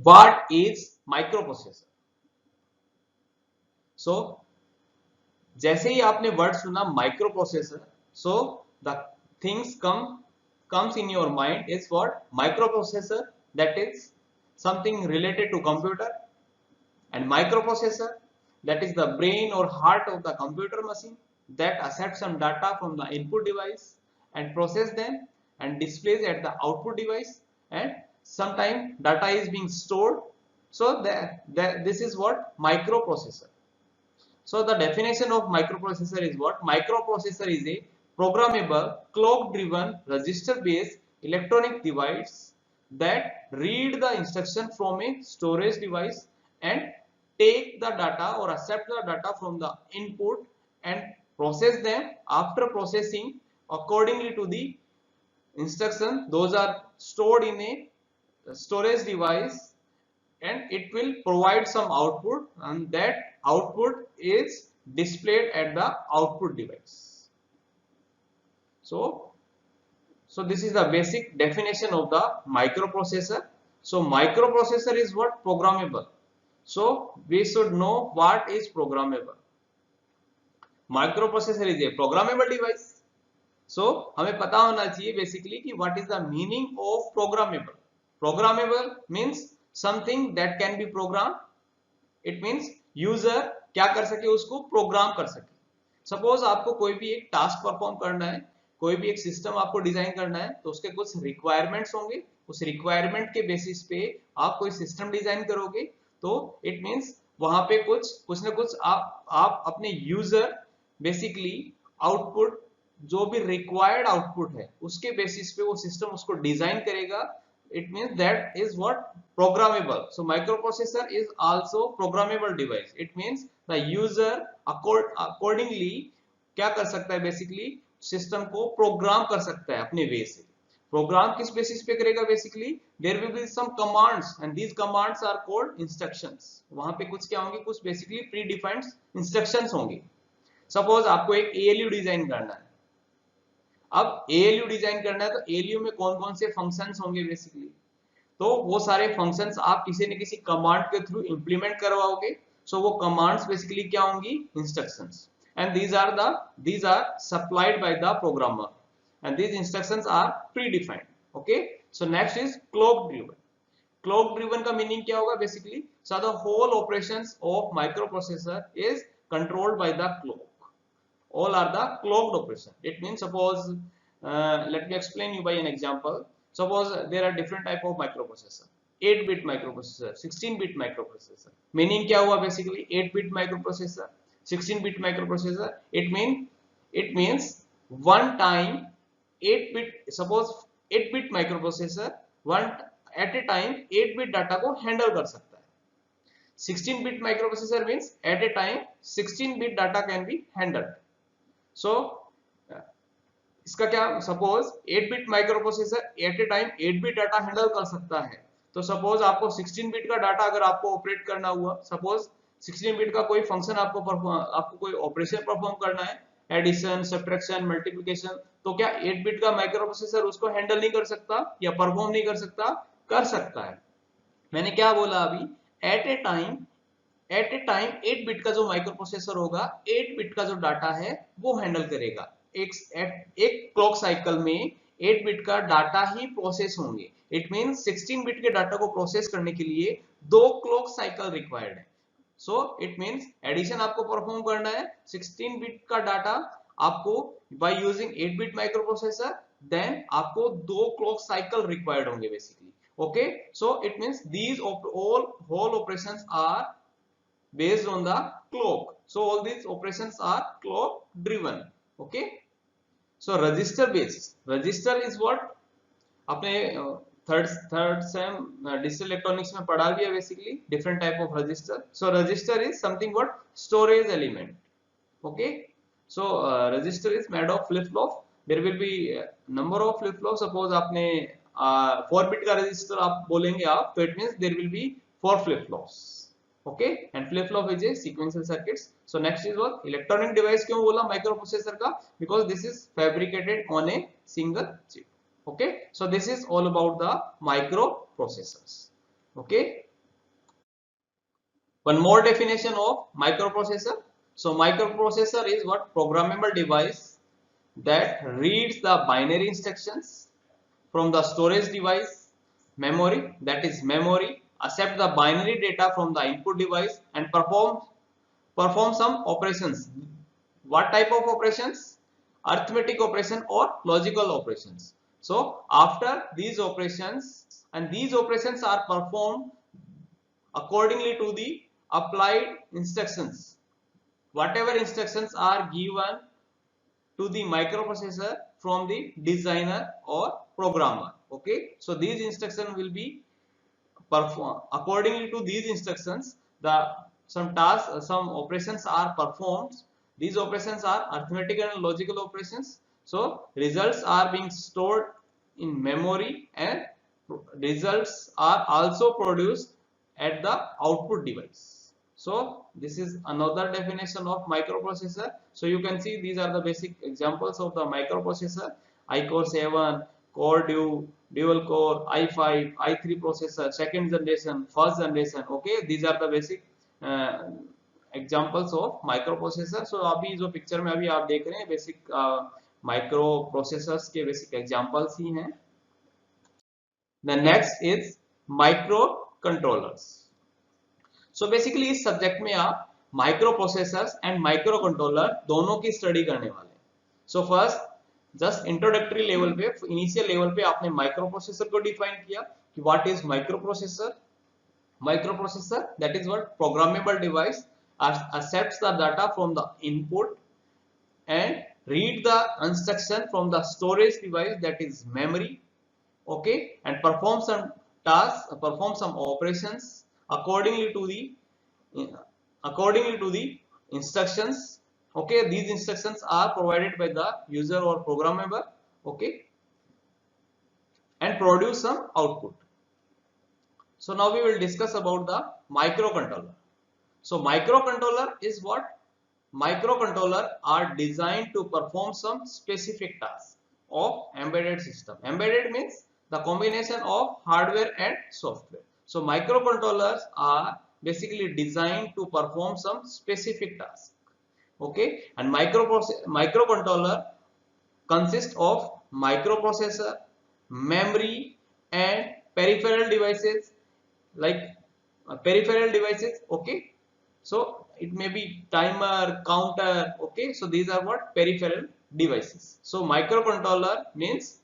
What is microprocessor? So जैसे ही आपने word सुना microprocessor, so the things comes in your mind is what microprocessor, that is something related to computer, and microprocessor, that is the brain or heart of the computer machine that accepts some data from the input device and process them and displays at the output device, and sometimes data is being stored. So this is what microprocessor. So the definition of microprocessor is what? Microprocessor is a programmable clock driven register based electronic device that read the instruction from a storage device and take the data or accept the data from the input and process them. After processing accordingly to the instruction, those are stored in a storage device and it will provide some output, and that output is displayed at the output device. So this is the basic definition of the microprocessor. So microprocessor is what? Programmable. So we should know what is programmable. Microprocessor is a programmable device. So हमें पता होना चाहिए basically कि what is the meaning of programmable. Programmable means something that can be programmed. It means user क्या कर सके, उसको programme कर सके. सपोज आपको कोई भी एक टास्क परफॉर्म करना है, कोई भी एक सिस्टम आपको डिजाइन करना है, तो उसके कुछ रिक्वायरमेंट्स होंगे. उस रिक्वायरमेंट के बेसिस पे आप कोई सिस्टम डिजाइन करोगे. तो इट मींस वहां पे कुछ ना कुछ आप अपने यूजर बेसिकली आउटपुट, जो भी रिक्वायर्ड आउटपुट है उसके बेसिस पे वो सिस्टम उसको डिजाइन करेगा. It means that is what? Programmable. So microprocessor is also programmable device. It means the user accordingly क्या कर सकता है, बेसिकली सिस्टम को प्रोग्राम कर सकता है अपने वे से. प्रोग्राम किस बेसिस पे करेगा? Basically there will be some commands and these commands are called instructions. वहां पे कुछ क्या होंगे? कुछ बेसिकली प्री डिफाइंड इंस्ट्रक्शंस होंगे. सपोज आपको एक एएलयू डिजाइन करना है. अब एएलयू डिजाइन करना है, तो एएलयू में कौन कौन से फंक्शंस होंगे बेसिकली? तो वो सारे फंक्शंस आप किसी न किसी कमांड के थ्रू इंप्लीमेंट करवाओगे. सो वो कमांड्स बेसिकली क्या होंगी? Instructions. And these are supplied by the programmer and these instructions are predefined. Okay, so next is clock driven. Clock driven का मीनिंग क्या होगा basically? So the whole operations of microprocessor is controlled by the clock. All are the clocked operation. It means suppose let me explain you by an example. Suppose there are different type of microprocessor. 8-bit microprocessor, 16-bit microprocessor. Meaning क्या हुआ basically? 8-bit microprocessor, 16-bit microprocessor. It means one time 8-bit, suppose 8-bit microprocessor one at a time 8-bit data को handle कर सकता है. 16-bit microprocessor means at a time 16-bit data can be handled. So इसका क्या? Suppose eight bit microprocessor at a time eight bit data handle कर सकता है. तो सपोज आपको 16-बिट का डाटा अगर आपको ऑपरेट करना हुआ, सपोज 16-बिट का कोई फंक्शन आपको कोई ऑपरेशन परफॉर्म करना है, एडिशन, सब्ट्रैक्शन, मल्टीप्लिकेशन, तो क्या 8-बिट का माइक्रोप्रोसेसर उसको हैंडल नहीं कर सकता या परफॉर्म नहीं कर सकता? कर सकता है. मैंने क्या बोला अभी? एट ए टाइम 8 बिट का जो माइक्रोप्रोसेसर होगा, 8 बिट का जो डाटा है वो हैंडल करेगा. एक क्लॉक साइकिल में 8 बिट का डाटा ही प्रोसेस होंगे. इट मींस 16 बिट के डाटा को प्रोसेस करने के लिए 2 क्लॉक साइकिल रिक्वायर्ड है. सो इट मींस एडिशन आपको परफॉर्म करना है 16 बिट का डाटा आपको by using 8 bit microprocessor, then आपको 2 क्लॉक साइकिल रिक्वायर्ड होंगे basically. Okay, so it means these all whole operations are based on the clock. So all these operations are clock driven. Okay, so register based. Register is what? आपने third sem digital electronics में पढ़ा भी है basically different type of register. So register is something what? Storage element. Okay, so register is made of flip flop. There will be number of flip flop. Suppose आपने 4 bit का register आप बोलेंगे आप, तो it means there will be 4 flip flops. Okay, and flip flop is a sequential circuits. So next is what? Electronic device. क्यों बोला microprocessor का? Because this is fabricated on a single chip. Okay, so this is all about the microprocessors. Okay, One more definition of microprocessor. So microprocessor is what? Programmable device that reads the binary instructions from the storage device memory, that is memory, accept the binary data from the input device and perform some operations. What type of operations? Arithmetic operation or logical operations. So after these operations, and these operations are performed accordingly to the applied instructions. Whatever instructions are given to the microprocessor from the designer or programmer. Okay, so these instructions will be performed accordingly to these instructions. Some tasks, some operations are performed. These operations are arithmetic and logical operations. So results are being stored in memory and results are also produced at the output device. So this is another definition of microprocessor. So you can see these are the basic examples of the microprocessor: iCore 7, Core dual core, i5, i3 processor, second generation, first generation. Okay, these are the basic examples of microprocessor. So अभी जो picture में अभी आप देख रहे हैं basic microprocessors के basic examples ही हैं. The next is microcontrollers. So basically इस सब्जेक्ट में आप microprocessors and microcontroller दोनों की स्टडी करने वाले हैं. So first just introductory level पे, इनिशियल लेवल पे आपने माइक्रो प्रोसेसर को डिफाइन किया कि what is microprocessor. Microprocessor, that is what? Programmable device accepts the data from the input and read the instruction from the storage device, that is memory. Okay, and perform some tasks, perform some operations accordingly to the instructions. Okay, these instructions are provided by the user or programmer. Okay, and produce some output. So now we will discuss about the microcontroller. So microcontroller is what? Microcontroller are designed to perform some specific tasks of embedded system. Embedded means the combination of hardware and software. So microcontrollers are basically designed to perform some specific tasks. Okay, and microcontroller consists of microprocessor, memory and peripheral devices, like peripheral devices. Okay, so it may be timer, counter. Okay, so these are what? Peripheral devices. So microcontroller means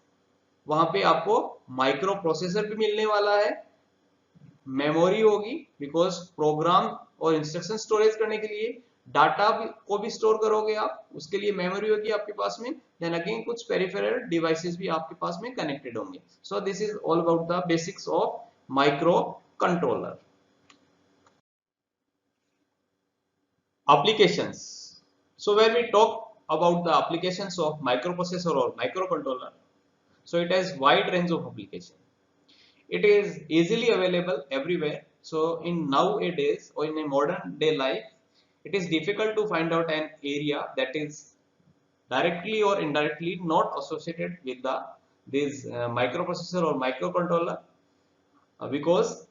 वहां पे आपको micro processor भी मिलने वाला है, memory होगी because programme और instruction storage करने के लिए डाटा को भी स्टोर करोगे आप, उसके लिए मेमोरी होगी आपके पास में, देन अगेन कुछ पेरिफेरल डिवाइसेस भी आपके पास में कनेक्टेड होंगे. So this is all about the basics of micro controller. Applications. So when we talk about the applications of microprocessor or microcontroller, so it has wide range of application. It is easily available everywhere. So in nowadays or in a modern day life, it is difficult to find out an area that is directly or indirectly not associated with this microprocessor or microcontroller, because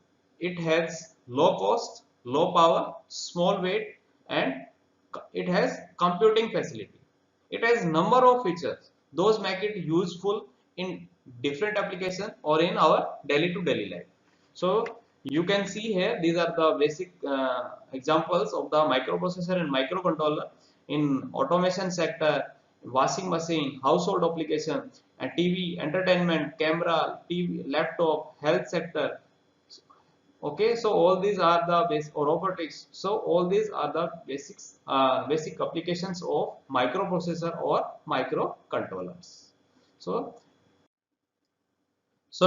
it has low cost, low power, small weight, and it has computing facility. It has number of features, those make it useful in different application or in our daily to daily life. So you can see here, these are the basic examples of the microprocessor and microcontroller in automation sector, washing machine, household application, and TV, entertainment, camera, TV, laptop, health sector. Okay, so all these are the basic, or robotics. So all these are the basics, basic applications of microprocessor or microcontrollers. So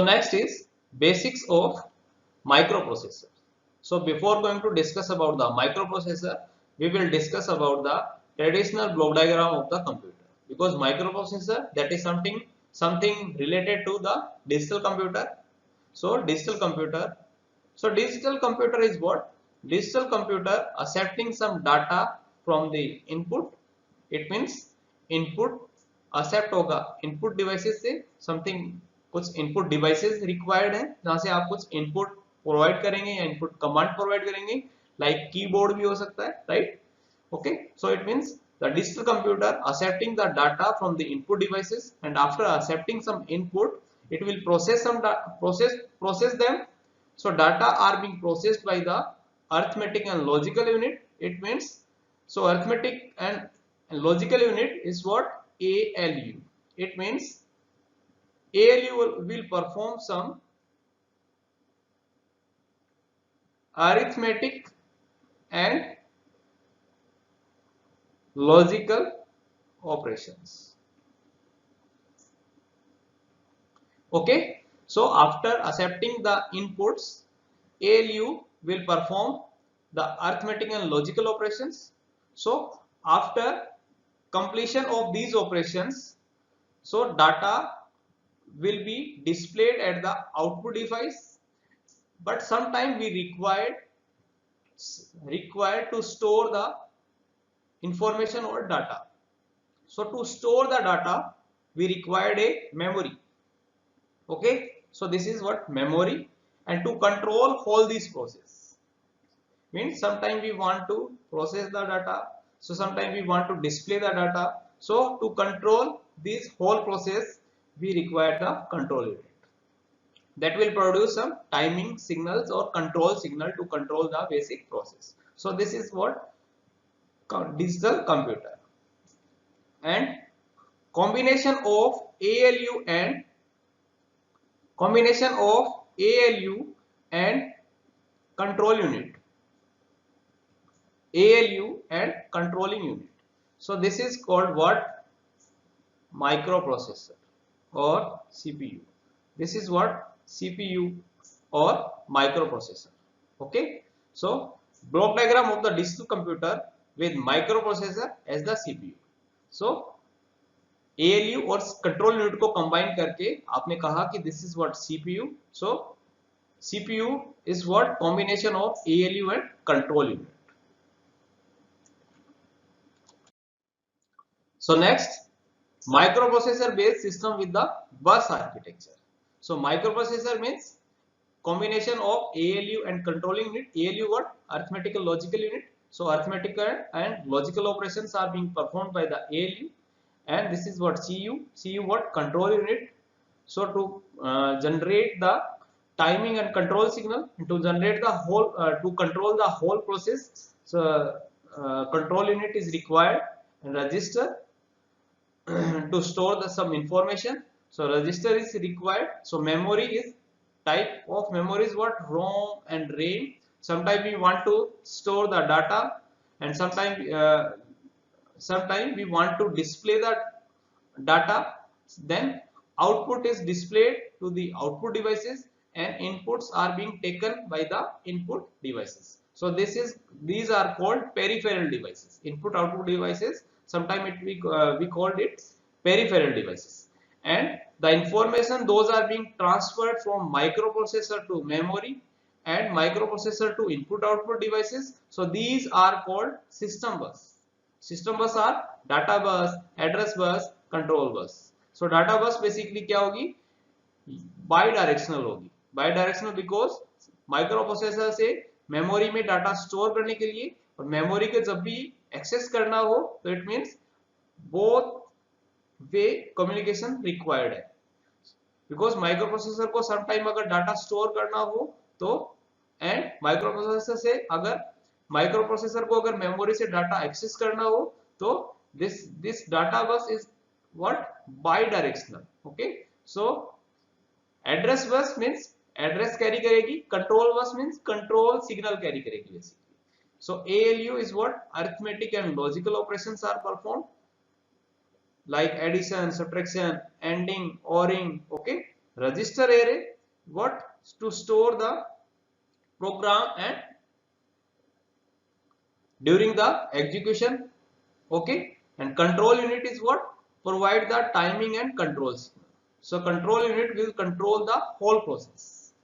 next is basics of microprocessor. So before going to discuss about the microprocessor, we will discuss about the traditional block diagram of the computer, because microprocessor, that is something related to the digital computer. So digital computer is what? Digital computer accepting some data from the input. It means input accept होगा input devices से, something कुछ input devices required है जहां से आप कुछ input provide करेंगे या input command प्रोवाइड करेंगे, like keyboard भी हो सकता है, right? Okay, so it means the digital computer accepting the data from the input devices, and after accepting some input it will process some process them. So data are being processed by the arithmetic and logical unit. It means, so arithmetic and logical unit is what? ALU. It means ALU will perform some arithmetic and logical operations. Okay, so after accepting the inputs, ALU will perform the arithmetic and logical operations. So after completion of these operations, so data will be displayed at the output device, but sometime we required to store the information or data. So to store the data, we required a memory. Okay, so this is what memory, and to control all these process means sometimes we want to process the data, so sometimes we want to display the data. So to control this whole process, we require the control unit that will produce some timing signals or control signal to control the basic process. So this is what digital computer. And combination of ALU and control unit, ALU and controlling unit. So this is called what? Microprocessor or CPU. This is what? CPU or microprocessor. Okay, so block diagram of the digital computer with microprocessor as the CPU. So ALU और control unit को combine करके आपने कहा कि this is what CPU. So CPU is what? Combination of ALU and control unit. So next, microprocessor based system with the bus architecture. So microprocessor means combination of ALU and controlling unit. ALU what? Arithmetical logical unit. So arithmetical and logical operations are being performed by the ALU, and this is what? CU what? Control unit. So to generate the timing and control signal, to generate the whole to control the whole process, so control unit is required, and register to store some information. So register is required. So memory is type of memory is what? ROM and RAM. Sometimes we want to store the data, and sometimes we want to display the data. Then output is displayed to the output devices, and inputs are being taken by the input devices. So these are called peripheral devices. Input output devices. Sometimes we called it peripheral devices, and the information those are being transferred from microprocessor to memory and microprocessor to input output devices. So these are called system bus. System bus are data bus, address bus, control bus. So data bus basically क्या होगी? बाइडायरेक्शनल होगी. बाइडायरेक्शनल because microprocessor से memory में data store करने के लिए और memory के जब भी एक्सेस करना हो तो it means both way communication required है. बिकॉज माइक्रोप्रोसेसर को सम टाइम अगर डाटा स्टोर करना हो तो, एंड माइक्रोप्रोसेसर से अगर माइक्रोप्रोसेसर को अगर मेमोरी से डाटा एक्सेस करना हो तो this data bus is what? Bidirectional. Okay, so address bus means address carry करेगी, control bus means control signal carry करेगी basically. So ALU is what? Arithmetic and logical operations are performed like addition, subtraction, ending, ORing. Okay, register array what? To store the program and during the execution. Okay, and control unit is what? Provide the timing and control signal. So control unit will control the whole process.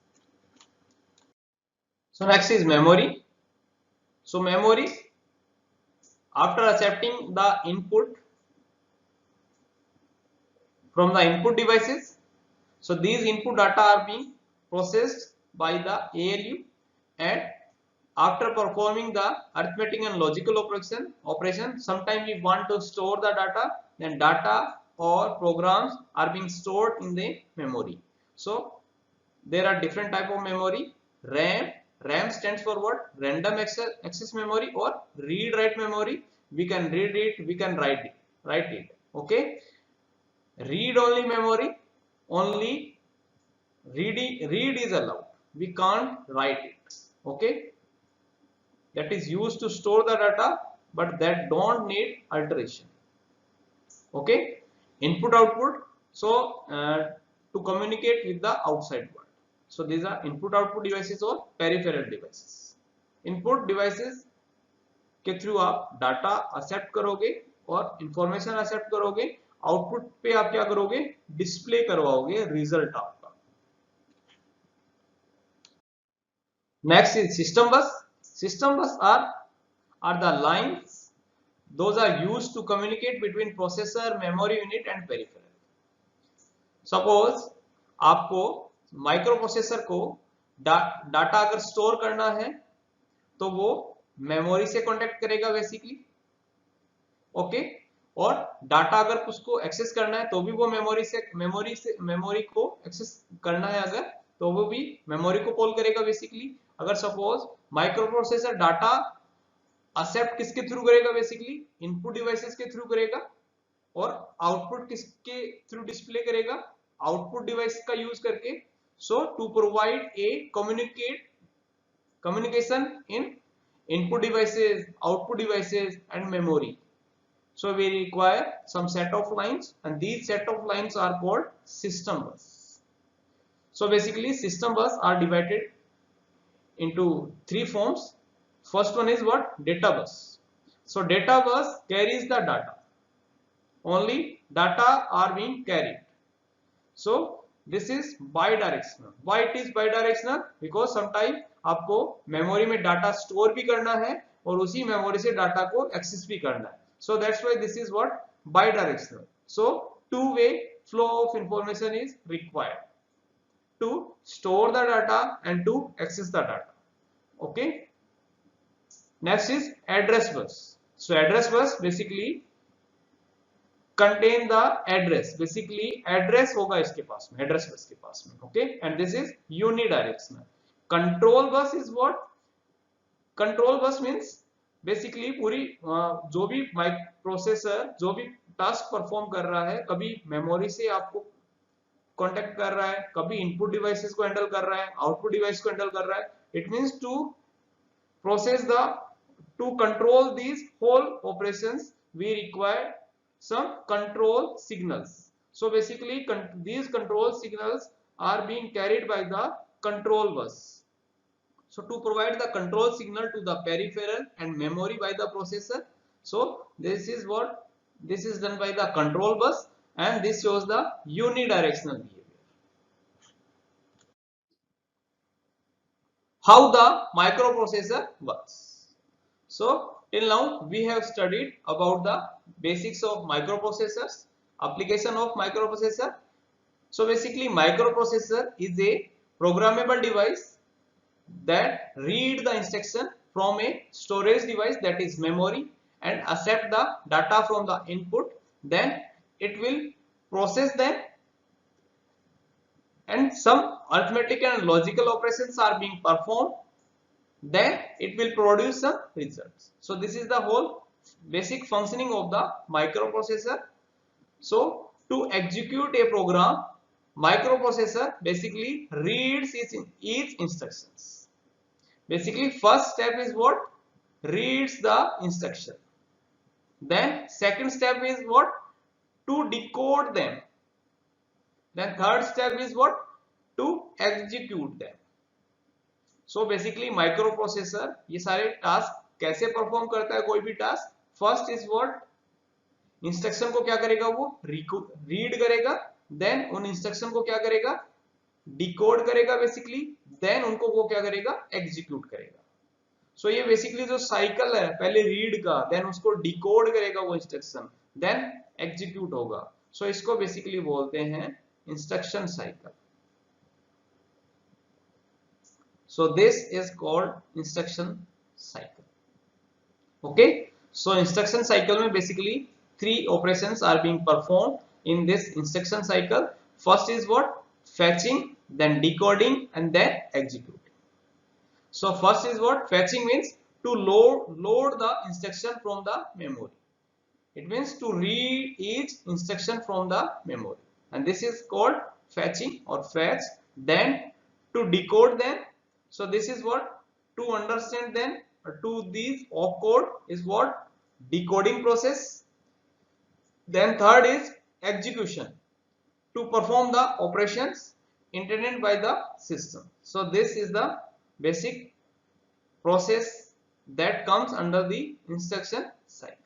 So next is memory. So memory, after accepting the input from the input devices, so these input data are being processed by the ALU, and after performing the arithmetic and logical operation, sometimes we want to store the data, then data or programs are being stored in the memory. So there are different type of memory. RAM stands for what? Random access memory or read write memory. We can read it, we can write it. Okay, read only memory, only read is allowed, we can't write it. Okay, that is used to store the data, but that don't need alteration. Okay, input output, so to communicate with the outside world. So these are input output devices or peripheral devices. Input devices के through आप data accept करोगे और information accept करोगे, output पे आप क्या करोगे? Display करवाओगे रिजल्ट आपका. Next is system bus. System bus are the lines, those are used to communicate between processor, memory unit and peripheral. Suppose आपको माइक्रो प्रोसेसर को डाटा अगर स्टोर करना है तो वो मेमोरी से कांटेक्ट करेगा बेसिकली. ओके, और डाटा अगर उसको एक्सेस करना है तो भी वो मेमोरी को एक्सेस करना है अगर, तो वो भी मेमोरी को कॉल करेगा बेसिकली. अगर suppose microprocessor data accept किसके थ्रू करेगा? बेसिकली इनपुट डिवाइसेस के थ्रू करेगा, और आउटपुट किसके थ्रू डिस्प्ले करेगा? आउटपुट डिवाइस का यूज करके. So to provide a communication in input devices, output devices and memory, so we require some set of lines, and these set of lines are called system bus. So basically system bus are divided into three forms. First one is what? Data bus. So data bus carries the data, only data are being carried. So this is bidirectional. Why it is bidirectional? Because sometimes आपको memory में data store भी करना है और उसी memory से data को access भी करना है. So that's why this is what? Bidirectional. So two-way flow of information is required to store the data and to access the data. Okay. Next is address bus. So address bus basically contain the address. Basically address होगा इसके पास में, address bus के पास में. Okay, and this is unidirectional. Control bus is what? Control bus means basically पूरी जो भी processor जो भी टास्क परफॉर्म कर रहा है, कभी मेमोरी से आपको कांटेक्ट कर रहा है, कभी इनपुट डिवाइसेस को हैंडल कर रहा है, आउटपुट डिवाइस को हैंडल कर रहा है. It means to control these whole operations we require some control signals. So basically these control signals are being carried by the control bus. So to provide the control signal to the peripheral and memory by the processor. So this is what? This is done by the control bus, and this shows the unidirectional behavior. How the microprocessor works. So till now we have studied about the basics of microprocessors, application of microprocessor. So basically microprocessor is a programmable device that read the instruction from a storage device, that is memory, and accept the data from the input. Then it will process them, and some arithmetic and logical operations are being performed. Then it will produce some results. So this is the whole basic functioning of the microprocessor. So to execute a program, microprocessor basically reads each instructions. Basically first step is what? Reads the instruction. Then second step is what? To decode them. Then third step is what? To execute them. So basically microprocessor ये सारे task कैसे perform करता है? कोई भी task, first is what? Instruction को क्या करेगा? वो रीड करेगा, देन उन इंस्ट्रक्शन को क्या करेगा? डिकोड करेगा बेसिकली, देन उनको वो क्या करेगा? एग्जीक्यूट करेगा. सो ये बेसिकली जो साइकिल है, पहले रीड का, देन उसको डिकोड करेगा वो इंस्ट्रक्शन, देन एग्जीक्यूट होगा. सो इसको बेसिकली बोलते हैं instruction cycle. So this is called instruction cycle. Okay, so instruction cycle में basically three operations are being performed in this instruction cycle. First is what? Fetching, then decoding, and then executing. So first is what? Fetching means to load the instruction from the memory. It means to read each instruction from the memory, and this is called fetching or fetch. Then to decode them. So this is what? To understand them, to these opcode is what? Decoding process. Then third is execution, to perform the operations intended by the system. So this is the basic process that comes under the instruction cycle.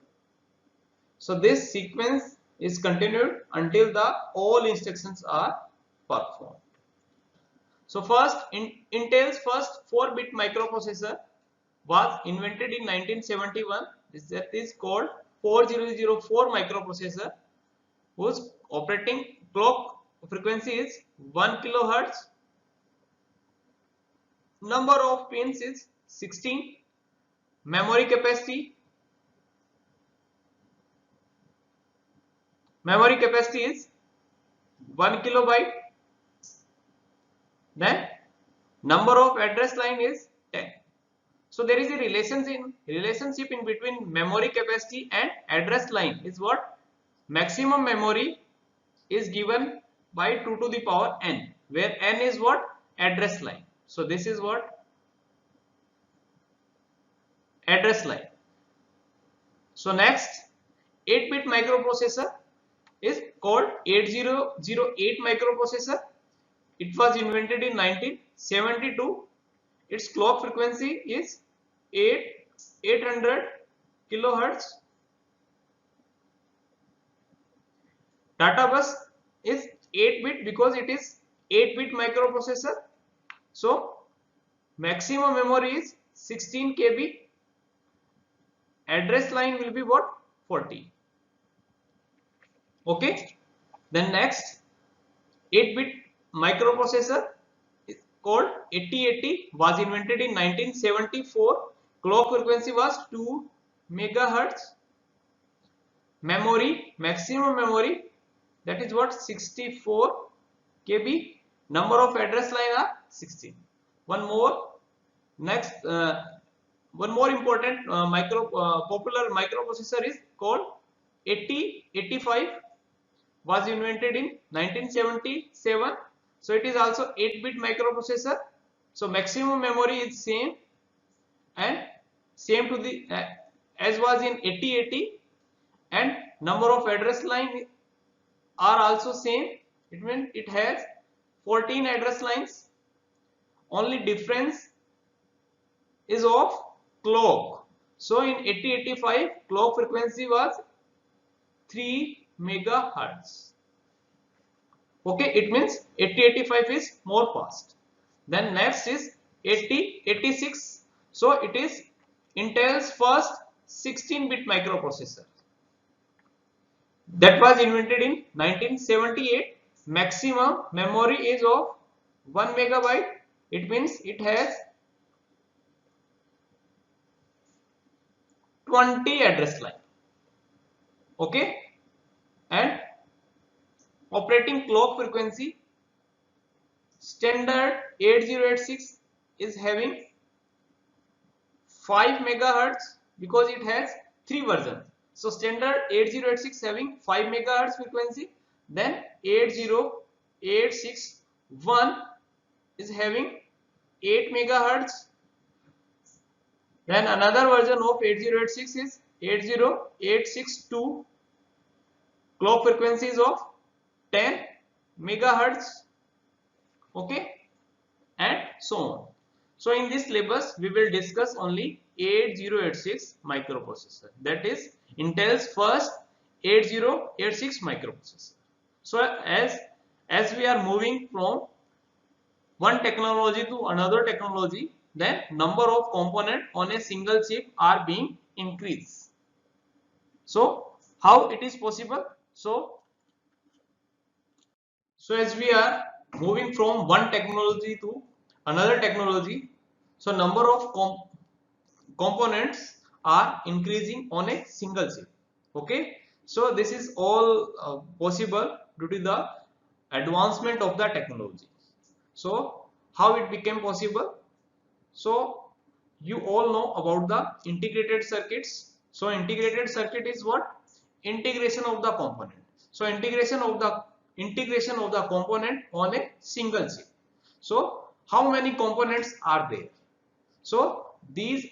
So this sequence is continued until the all instructions are performed. So first, Intel's first 4-bit microprocessor was invented in 1971. That is called 4004 microprocessor, whose operating clock frequency is 1 kHz. Number of pins is 16. Memory capacity is 1 kilobyte. Then number of address line is 10. So there is a relationship in between memory capacity and address line is what? Maximum memory is given by 2 to the power n, where n is what? Address line. So this is what? Address line. So next, 8-bit microprocessor is called 8008 microprocessor. It was invented in 1972. Its clock frequency is 800 kilohertz. Data bus is 8-bit because it is 8-bit microprocessor. So maximum memory is 16 KB. Address line will be what? 40. Okay. Then next, 8-bit microprocessor is called 8080, was invented in 1974. Clock frequency was 2 megahertz. Memory, maximum memory, that is what? 64 KB. Number of address line are 16. One more important popular microprocessor is called 8085, was invented in 1977. So it is also 8-bit microprocessor. So maximum memory is same and same to the as was in 8080, and number of address line are also same. It means it has 14 address lines. Only difference is of clock. So in 8085 clock frequency was 3 megahertz. Okay, it means 8085 is more fast. Then next is 8086. So it is Intel's first 16-bit microprocessor. That was invented in 1978. Maximum memory is of 1 megabyte. It means it has 20 address line. Okay, and operating clock frequency, standard 8086 is having 5 megahertz because it has 3 versions. So standard 8086 having 5 megahertz frequency, then 80861 is having 8 megahertz. Then another version of 8086 is 80862. Clock frequency is of 10 megahertz. Okay, and so on. So in this syllabus we will discuss only 8086 microprocessor, that is Intel's first 8086 microprocessor. So as we are moving from one technology to another technology, then number of components on a single chip are being increased. So how it is possible? So as we are moving from one technology to another technology, So number of components are increasing on a single chip. Okay, so this is all possible due to the advancement of the technology. So how it became possible? So you all know about the integrated circuits. So integrated circuit is what? Integration of the component. So integration of the component on a single chip. So how many components are there? So these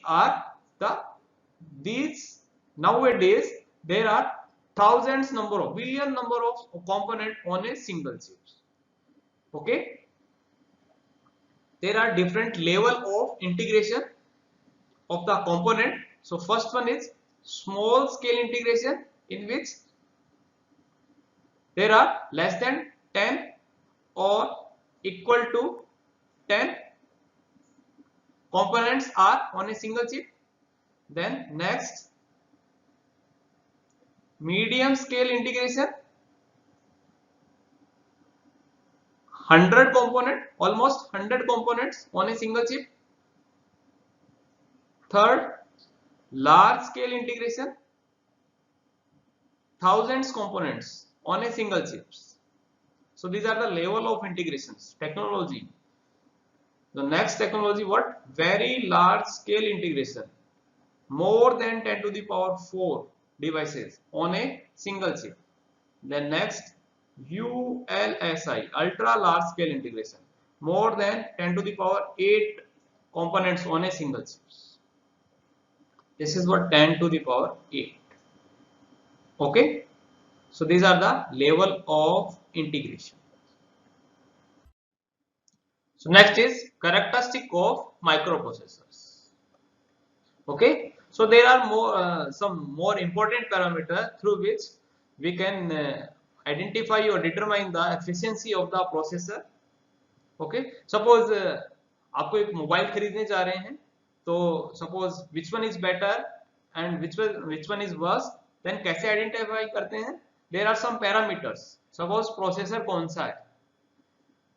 nowadays there are billion number of component on a single chip. Okay, there are different level of integration of the component. So first one is small scale integration, in which there are less than 10 or equal to 10 components are on a single chip. Then next, medium scale integration, 100 component, almost 100 components on a single chip. Third, large scale integration, thousands components on a single chips. So these are the level of integrations, technology. The next technology, what? Very large scale integration, more than 10 to the power 4 devices on a single chip. Then next, ULSI, ultra large scale integration, more than 10 to the power 8 components on a single chip. This is what 10 to the power 8. Okay, so these are the level of integration. So next is characteristic of microprocessors. Okay, so there are some more important parameters through which we can identify or determine the efficiency of the processor. Okay, suppose आपको एक mobile खरीदने जा रहे हैं, तो suppose which one is better and which one is worse, then कैसे identify करते हैं? There are some parameters. Suppose processor कौन सा है,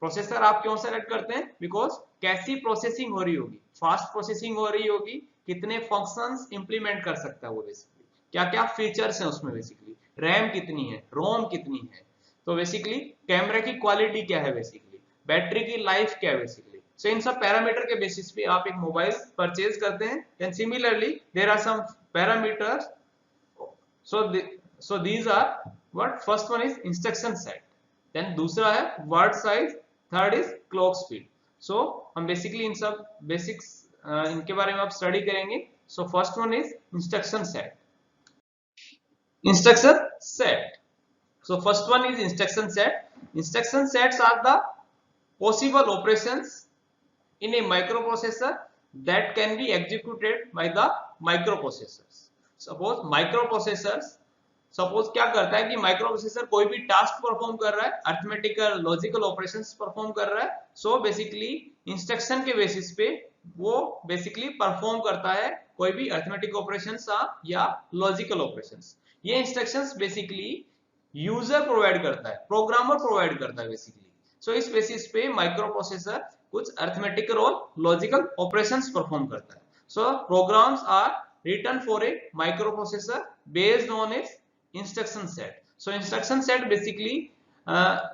प्रोसेसर आप क्यों सेलेक्ट करते हैं? बिकॉज कैसी प्रोसेसिंग हो रही होगी, फास्ट प्रोसेसिंग हो रही होगी, कितने फंक्शंस इंप्लीमेंट कर सकता है वो, बेसिकली क्या क्या फीचर्स हैं उसमें, बेसिकली रैम कितनी है, रोम कितनी है, तो बेसिकली कैमरे की क्वालिटी क्या है, बेसिकली बैटरी की लाइफ क्या है, बेसिकली सो इन सब पैरामीटर के बेसिस पे आप एक मोबाइल परचेज करते हैं. Then similarly there are some parameters. so these are what? First one is instruction set, then दूसरा है word size, third is clock speed. So हम बेसिकली इन सब बेसिक्स इनके बारे में आप स्टडी करेंगे. So first one is instruction set. Instruction set, so first one is instruction set. Instruction sets are the possible operations in a microprocessor that can be executed by the microprocessors. Suppose क्या करता है कि microprocessor कोई भी task perform कर रहा है, arithmetical logical operations perform कर रहा है. सो बेसिकली इंस्ट्रक्शन के बेसिस पे वो बेसिकली परफॉर्म करता है कोई भी अरिथमेटिक ऑपरेशंस या लॉजिकल ऑपरेशंस. ये इंस्ट्रक्शंस बेसिकली यूजर प्रोवाइड करता है, प्रोग्रामर प्रोवाइड करता है बेसिकली. सो इस बेसिस पे माइक्रोप्रोसेसर कुछ अरिथमेटिकल और लॉजिकल ऑपरेशंस परफॉर्म करता है. So programs are written for a microprocessor based on its instruction set. So instruction set basically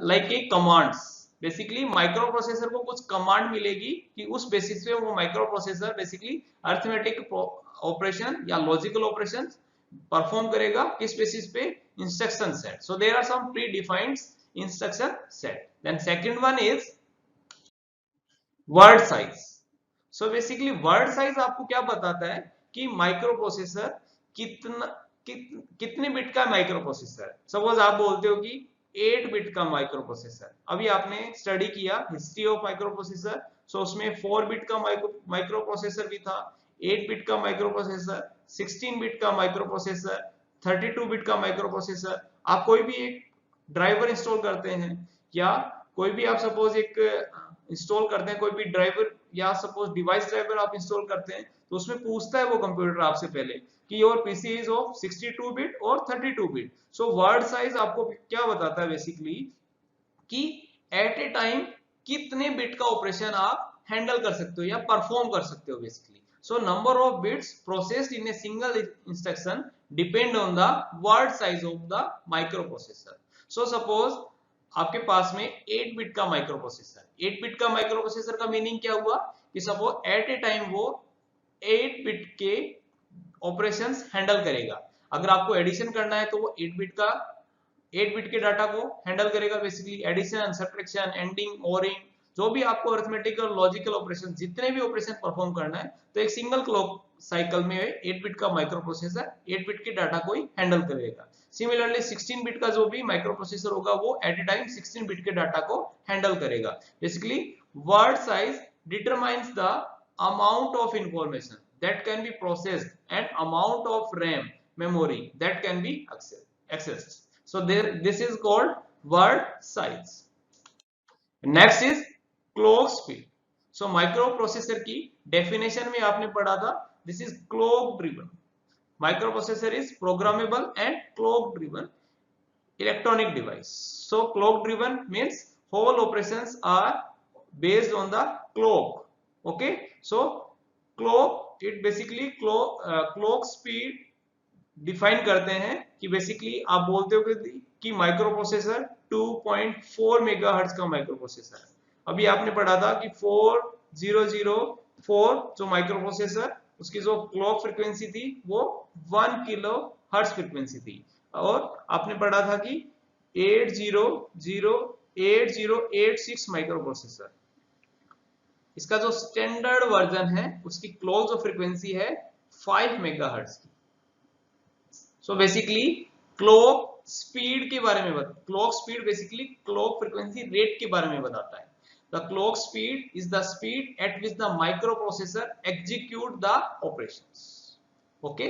like a commands. Basically microprocessor को कुछ कमांड मिलेगी कि उस बेसिस पे वो माइक्रोप्रोसेसर बेसिकली अरिथमेटिक ऑपरेशन या लॉजिकल ऑपरेशन परफॉर्म करेगा. किस बेसिस पे? Instruction set. So there are some predefined instruction set. Then second one is word size. So basically word size आपको क्या बताता है कि माइक्रोप्रोसेसर कितने बिट का माइक्रोप्रोसेसर. सपोज आप बोलते हो कि 8 बिट का माइक्रोप्रोसेसर. अभी आपने स्टडी किया हिस्ट्री ऑफ माइक्रोप्रोसेसर, सो उसमें 4 बिट का माइक्रोप्रोसेसर भी था, 8 बिट का माइक्रोप्रोसेसर, 16 बिट का माइक्रोप्रोसेसर, 32 बिट का माइक्रोप्रोसेसर. आप कोई भी एक ड्राइवर इंस्टॉल करते हैं या कोई भी आप सपोज एक इंस्टॉल करते हैं, कोई भी ड्राइवर या सपोज डिवाइस ड्राइवर आप इंस्टॉल करते हैं, तो उसमें पूछता है वो कंप्यूटर आपसे पहले कि your PC is of 62 bit और 32 बिट. सो वर्ड साइज आपको क्या बताता है बेसिकली कि एट ए टाइम कितने बिट का ऑपरेशन आप हैंडल कर सकते हो या परफॉर्म कर सकते हो basically. So number of bits processed in a single instruction depend on the word size of the micro processor. So suppose आपके पास में 8 बिट का माइक्रो प्रोसेसर. 8 बिट का माइक्रो प्रोसेसर का मीनिंग क्या हुआ कि सपोज एट ए टाइम वो 8 bit के ऑपरेशंस हैंडल करेगा. अगर आपको एडिशन करना है तो वो 8 बिट के डाटा को हैंडल करेगा basically. Addition, subtraction, ANDing, ORing, जो भी आपको अरिथमेटिक और लॉजिकल ऑपरेशन, जितने भी ऑपरेशन परफॉर्म करना है तो एक सिंगल क्लॉक साइकिल में 8 बिट का माइक्रो प्रोसेसर 8 बिट के डाटा को ही हैंडल करेगा. सिमिलरली 16 बिट का जो भी माइक्रो प्रोसेसर होगा वो एट ए टाइम 16 बिट के डाटा को हैंडल करेगा. Basically word size determines the amount of information that can be processed and amount of RAM memory that can be accessed. So this is called word size. Next is clock speed. So microprocessor की definition में आपने पढ़ा था, this is clock driven. Microprocessor is programmable and clock driven electronic device. So clock driven means whole operations are based on the clock. Okay, so clock it basically clock speed define करते हैं कि basically आप बोलते हो कि micro processor 2.4 megahertz का micro processor है. अभी आपने पढ़ा था कि 4004 जो माइक्रो प्रोसेसर उसकी जो क्लॉक फ्रीक्वेंसी थी वो 1 किलो हर्ट्ज फ्रीक्वेंसी थी. और आपने पढ़ा था कि 8086 माइक्रो प्रोसेसर, इसका जो स्टैंडर्ड वर्जन है उसकी क्लॉक जो फ्रीक्वेंसी है 5 मेगाहर्ट्ज की. सो बेसिकली क्लॉक स्पीड के बारे में clock speed basically clock frequency rate के बारे में बताता है. The clock speed is the speed at which the micro processor execute the operations. Okay,